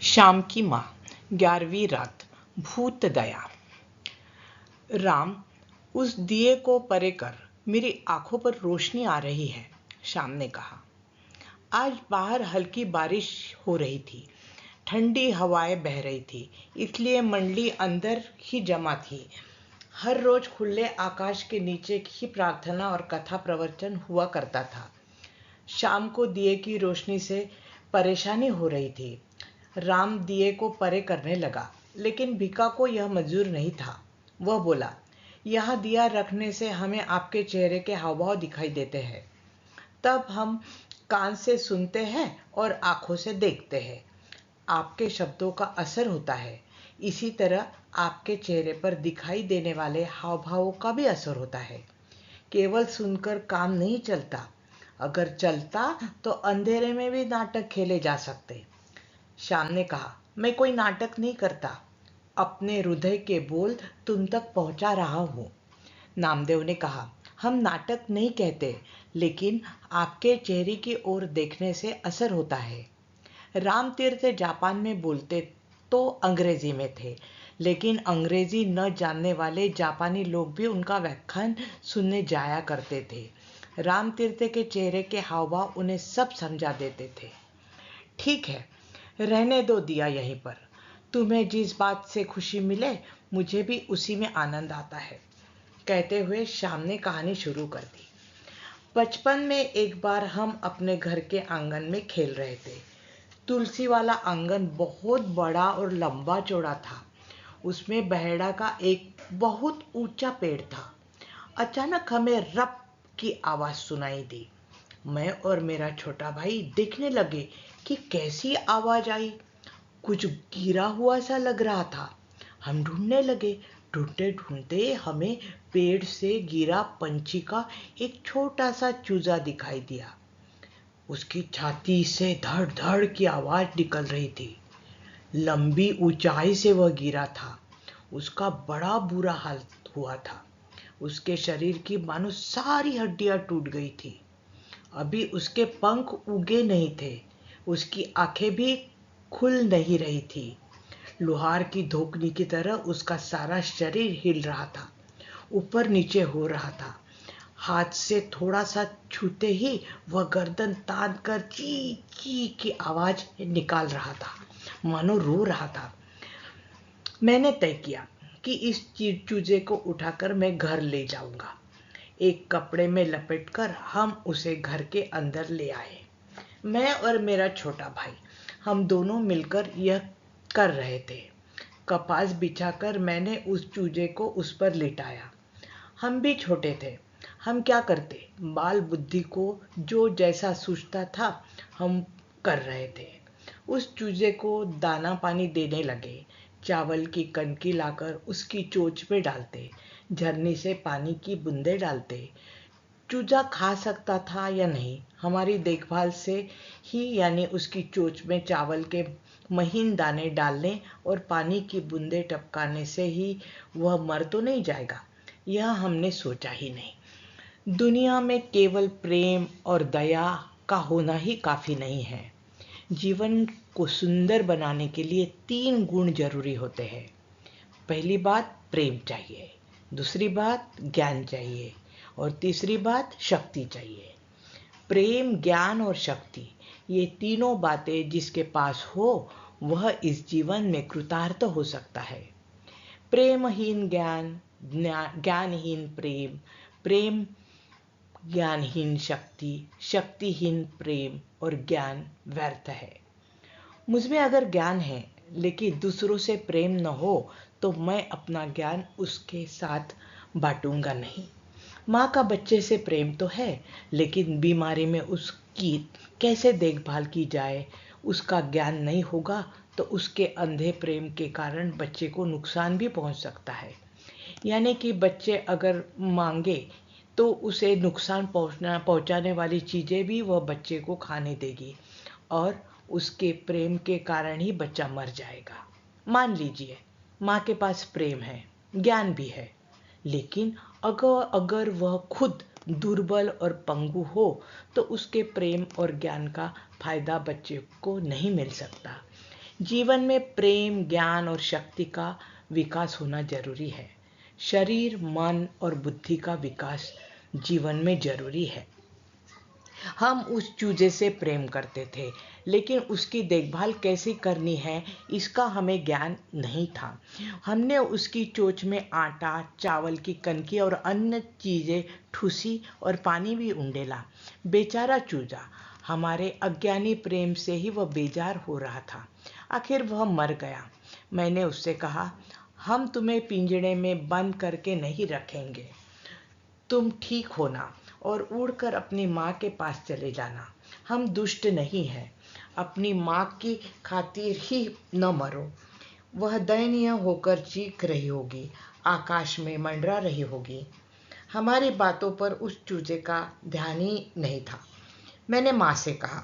शाम की माँ 11वीं रात। भूत दया। राम, उस दिए को परे कर, मेरी आंखों पर रोशनी आ रही है, शाम ने कहा। आज बाहर हल्की बारिश हो रही थी, ठंडी हवाएं बह रही थी, इसलिए मंडली अंदर ही जमा थी। हर रोज खुले आकाश के नीचे ही प्रार्थना और कथा प्रवचन हुआ करता था। शाम को दिए की रोशनी से परेशानी हो रही थी। राम दिए को परे करने लगा, लेकिन भिका को यह मंजूर नहीं था। वह बोला, यहाँ दिया रखने से हमें आपके चेहरे के हावभाव दिखाई देते हैं। तब हम कान से सुनते हैं और आंखों से देखते हैं। आपके शब्दों का असर होता है। इसी तरह आपके चेहरे पर दिखाई देने वाले हाव भावों का भी असर होता है। केवल सुनकर काम नहीं चलता। अगर चलता तो अंधेरे में भी नाटक खेले जा सकते। श्याम ने कहा, मैं कोई नाटक नहीं करता, अपने हृदय के बोल तुम तक पहुंचा रहा हूं। नामदेव ने कहा, हम नाटक नहीं कहते, लेकिन आपके चेहरे की ओर देखने से असर होता है। राम तीर्थ जापान में बोलते तो अंग्रेजी में थे, लेकिन अंग्रेजी न जानने वाले जापानी लोग भी उनका व्याख्यान सुनने जाया करते थे। राम तीर्थ के चेहरे के हाव भाव उन्हें सब समझा देते थे। ठीक है, रहने दो दिया यहीं पर। तुम्हें जिस बात से खुशी मिले, मुझे भी उसी में आनंद आता है, कहते हुए श्याम ने कहानी शुरू कर दी। बचपन में एक बार हम अपने घर के आंगन में खेल रहे थे। तुलसी वाला आंगन बहुत बड़ा और लंबा चौड़ा था। उसमें बहेड़ा का एक बहुत ऊंचा पेड़ था। अचानक हमें रप की आवाज सुनाई दी। मैं और मेरा छोटा भाई देखने लगे कि कैसी आवाज आई। कुछ गिरा हुआ सा लग रहा था। हम ढूंढने लगे। ढूंढते ढूंढते हमें पेड़ से गिरा पंछी का एक छोटा सा चूजा दिखाई दिया। उसकी छाती से धड़ धड़ की आवाज निकल रही थी। लंबी ऊंचाई से वह गिरा था। उसका बड़ा बुरा हाल हुआ था। उसके शरीर की मानो सारी हड्डियां टूट गई थी। अभी उसके पंख उगे नहीं थे। उसकी आंखें भी खुल नहीं रही थी। लोहार की धोकनी की तरह उसका सारा शरीर हिल रहा था, ऊपर नीचे हो रहा था। हाथ से थोड़ा सा छूते ही वह गर्दन तान कर ची ची की आवाज निकाल रहा था, मानो रो रहा था। मैंने तय किया कि इस चूजे को उठाकर मैं घर ले जाऊंगा। एक कपड़े में लपेटकर हम उसे घर के अंदर ले आए। मैं और मेरा छोटा भाई, हम दोनों मिलकर यह कर रहे थे। कपास बिछाकर मैंने उस चूजे को उस पर लिटाया। हम भी छोटे थे, हम क्या करते, बाल बुद्धि को जो जैसा सूझता था हम कर रहे थे। उस चूजे को दाना पानी देने लगे। चावल की कनकी लाकर उसकी चोंच में डालते, झरने से पानी की बूंदें डालते। चूजा खा सकता था या नहीं, हमारी देखभाल से ही, यानी उसकी चोंच में चावल के महीन दाने डालने और पानी की बूंदें टपकाने से ही वह मर तो नहीं जाएगा, यह हमने सोचा ही नहीं। दुनिया में केवल प्रेम और दया का होना ही काफी नहीं है। जीवन को सुंदर बनाने के लिए 3 गुण जरूरी होते हैं। पहली बात प्रेम चाहिए, दूसरी बात ज्ञान चाहिए और तीसरी बात शक्ति चाहिए। प्रेम, ज्ञान और शक्ति, ये तीनों बातें जिसके पास हो वह इस जीवन में कृतार्थ हो सकता है। प्रेमहीन ज्ञान, ज्ञानहीन प्रेम, प्रेम ज्ञानहीन शक्ति, शक्तिहीन प्रेम और ज्ञान व्यर्थ है। मुझमें अगर ज्ञान है लेकिन दूसरों से प्रेम न हो तो मैं अपना ज्ञान उसके साथ बांटूंगा नहीं। माँ का बच्चे से प्रेम तो है, लेकिन बीमारी में उसकी कैसे देखभाल की जाए उसका ज्ञान नहीं होगा तो उसके अंधे प्रेम के कारण बच्चे को नुकसान भी पहुंच सकता है। यानी कि बच्चे अगर मांगे तो उसे नुकसान पहुंचाने वाली चीज़ें भी वह बच्चे को खाने देगी और उसके प्रेम के कारण ही बच्चा मर जाएगा। मान लीजिए माँ के पास प्रेम है, ज्ञान भी है, लेकिन अगर वह खुद दुर्बल और पंगु हो तो उसके प्रेम और ज्ञान का फायदा बच्चे को नहीं मिल सकता। जीवन में प्रेम, ज्ञान और शक्ति का विकास होना जरूरी है। शरीर, मन और बुद्धि का विकास जीवन में जरूरी है। हम उस चूजे से प्रेम करते थे, लेकिन उसकी देखभाल कैसे करनी है इसका हमें ज्ञान नहीं था। हमने उसकी चोंच में आटा, चावल की कनकी और अन्य चीजें ठूसी और पानी भी उंडेला। बेचारा चूजा, हमारे अज्ञानी प्रेम से ही वह बेजार हो रहा था। आखिर वह मर गया। मैंने उससे कहा, हम तुम्हें पिंजड़े में बंद करके नहीं रखेंगे। तुम ठीक होना और उड़कर अपनी माँ के पास चले जाना। हम दुष्ट नहीं हैं। अपनी माँ की खातिर ही न मरो। वह दयनीय होकर चीख रही होगी, आकाश में मंडरा रही होगी। हमारी बातों पर उस चूजे का ध्यान ही नहीं था। मैंने माँ से कहा,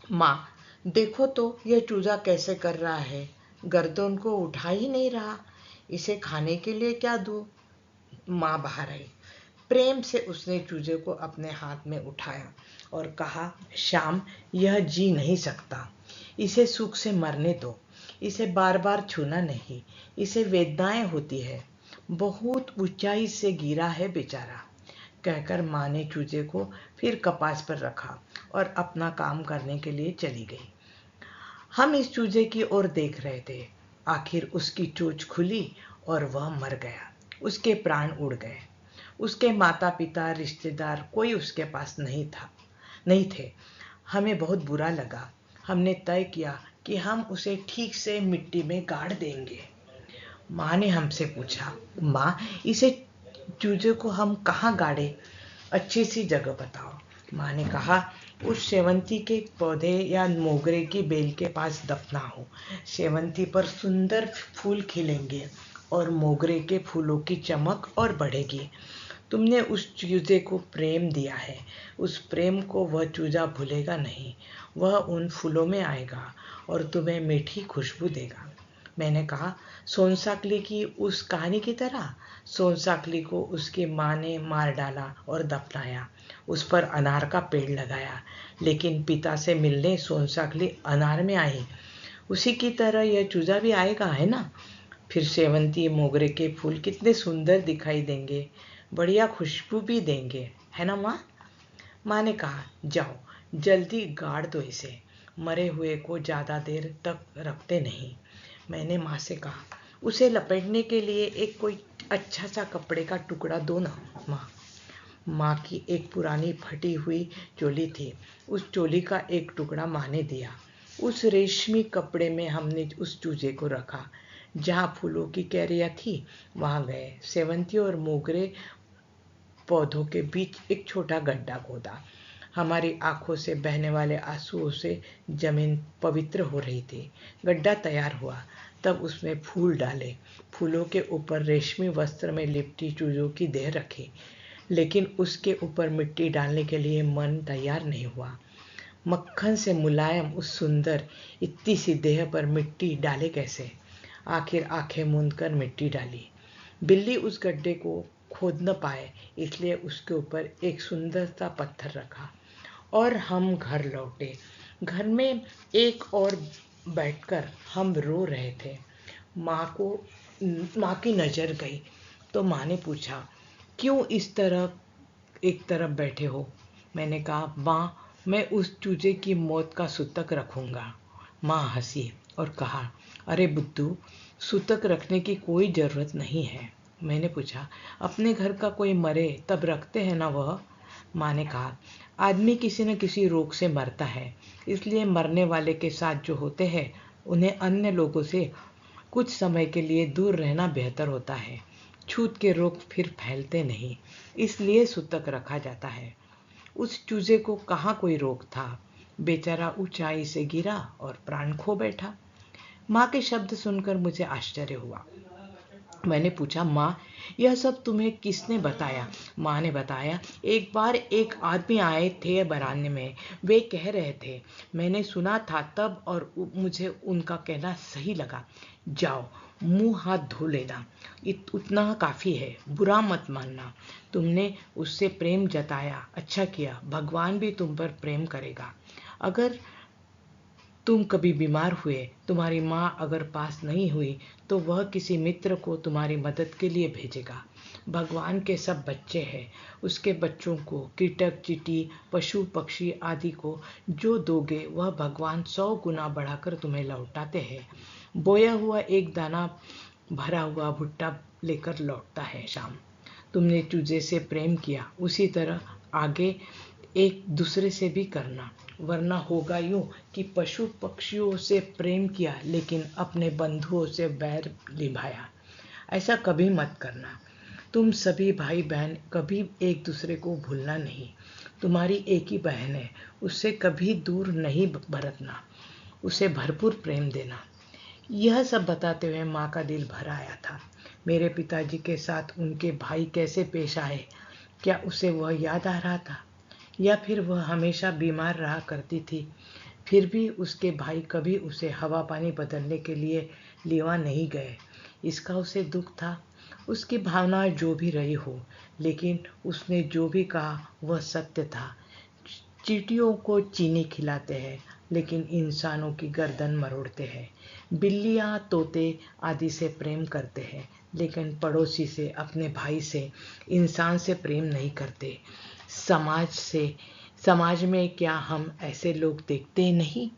माँ देखो तो यह चूजा कैसे कर रहा है, गर्दन को उठा ही नहीं रहा। इसे खाने के लिए क्या दूँ? माँ बाहर आई। प्रेम से उसने चूजे को अपने हाथ में उठाया और कहा, श्याम, यह जी नहीं सकता। इसे सुख से मरने दो। इसे बार बार छूना नहीं। इसे वेदनाएं होती है। बहुत ऊंचाई से गिरा है बेचारा। कहकर माँ ने चूजे को फिर कपास पर रखा और अपना काम करने के लिए चली गई। हम इस चूजे की ओर देख रहे थे। आखिर उसकी चोंच खुली और वह मर गया। उसके प्राण उड़ गए। उसके माता पिता, रिश्तेदार कोई उसके पास नहीं थे। हमें बहुत बुरा लगा। हमने तय किया कि हम उसे ठीक से मिट्टी में गाड़ देंगे। माँ ने हमसे पूछा, माँ इसे चूजे को हम कहाँ गाड़े? अच्छी सी जगह बताओ। माँ ने कहा, उस शेवंती के पौधे या मोगरे की बेल के पास दफनाओ। शेवंती पर सुंदर फूल खिलेंगे और मोगरे के फूलों की चमक और बढ़ेगी। तुमने उस चूजे को प्रेम दिया है। उस प्रेम को वह चूजा भूलेगा नहीं। वह उन फूलों में आएगा और तुम्हें मीठी खुशबू देगा। मैंने कहा, सोनसाखली की उस कहानी की तरह? सोनसाखली को उसकी माँ ने मार डाला और दफनाया। उस पर अनार का पेड़ लगाया, लेकिन पिता से मिलने सोनसाखली अनार में आई। उसी की तरह यह चूजा भी आएगा, है ना? फिर सेवंती, मोगरे के फूल कितने सुंदर दिखाई देंगे, बढ़िया खुशबू भी देंगे, है ना माँ? माँ ने कहा, जाओ जल्दी गाड़ दो इसे। मरे हुए को ज़्यादा देर तक रखते नहीं। मैंने माँ से कहा, उसे लपेटने के लिए एक कोई अच्छा सा कपड़े का टुकड़ा दो ना माँ। माँ की एक पुरानी फटी हुई चोली थी। उस चोली का एक टुकड़ा माँ ने दिया। उस रेशमी कपड़े में हमने उस चूजे को रखा। जहाँ फूलों की क्यारियाँ थी वहाँ गए। सेवंती और मोगरे पौधों के बीच एक छोटा गड्ढा खोदा। हमारी आंखों से बहने वाले आंसुओं से जमीन पवित्र हो रही थी। गड्ढा तैयार हुआ, तब उसमें फूल डाले। फूलों के ऊपर रेशमी वस्त्र में लिपटी चूजों की देह रखी, लेकिन उसके ऊपर मिट्टी डालने के लिए मन तैयार नहीं हुआ। मक्खन से मुलायम उस सुंदर इतनी सी देह पर मिट्टी डाले कैसे? आखिर आंखें मूंद कर मिट्टी डाली। बिल्ली उस गड्ढे को खोद न पाए, इसलिए उसके ऊपर एक सुंदर सा पत्थर रखा और हम घर लौटे। घर में एक और बैठकर हम रो रहे थे। माँ की नज़र गई तो माँ ने पूछा, क्यों इस तरह एक तरफ बैठे हो? मैंने कहा, माँ मैं उस चूजे की मौत का सूतक रखूँगा। माँ हंसी और कहा, अरे बुद्धू, सूतक रखने की कोई ज़रूरत नहीं है। मैंने पूछा, अपने घर का कोई मरे तब रखते हैं ना वह? माँ ने कहा, आदमी किसी न किसी रोग से मरता है, इसलिए मरने वाले के साथ जो होते हैं उन्हें अन्य लोगों से कुछ समय के लिए दूर रहना बेहतर होता है। छूत के रोग फिर फैलते नहीं, इसलिए सूतक रखा जाता है। उस चूजे को कहाँ कोई रोग था। बेचारा ऊंचाई से गिरा और प्राण खो बैठा। माँ के शब्द सुनकर मुझे आश्चर्य हुआ। मैंने पूछा, माँ यह सब तुम्हें किसने बताया? माँ ने बताया, एक बार एक आदमी आए थे बरामदे में। वे कह रहे थे, मैंने सुना था तब और मुझे उनका कहना सही लगा। जाओ मुंह हाथ धो लेना, उतना काफ़ी है। बुरा मत मानना। तुमने उससे प्रेम जताया, अच्छा किया। भगवान भी तुम पर प्रेम करेगा। अगर तुम कभी बीमार हुए, तुम्हारी माँ अगर पास नहीं हुई तो वह किसी मित्र को तुम्हारी मदद के लिए भेजेगा। भगवान के सब बच्चे हैं, उसके बच्चों को, कीटक चींटी पशु पक्षी आदि को जो दोगे वह भगवान 100 गुना बढ़ाकर तुम्हें लौटाते हैं। बोया हुआ एक दाना भरा हुआ भुट्टा लेकर लौटता है शाम। तुमने चूजे से प्रेम किया, उसी तरह आगे एक दूसरे से भी करना, वरना होगा यूं कि पशु पक्षियों से प्रेम किया लेकिन अपने बंधुओं से बैर निभाया। ऐसा कभी मत करना। तुम सभी भाई बहन कभी एक दूसरे को भूलना नहीं। तुम्हारी एक ही बहन है, उससे कभी दूर नहीं बरतना, उसे भरपूर प्रेम देना। यह सब बताते हुए माँ का दिल भर आया था। मेरे पिताजी के साथ उनके भाई कैसे पेश आए, क्या उसे वह याद आ रहा था, या फिर वह हमेशा बीमार रहा करती थी, फिर भी उसके भाई कभी उसे हवा पानी बदलने के लिए लेवा नहीं गए। इसका उसे दुख था। उसकी भावना जो भी रही हो, लेकिन उसने जो भी कहा वह सत्य था। चींटियों को चीनी खिलाते हैं लेकिन इंसानों की गर्दन मरोड़ते हैं। बिल्लियाँ तोते आदि से प्रेम करते हैं लेकिन पड़ोसी से, अपने भाई से, इंसान से प्रेम नहीं करते। समाज में क्या हम ऐसे लोग देखते नहीं?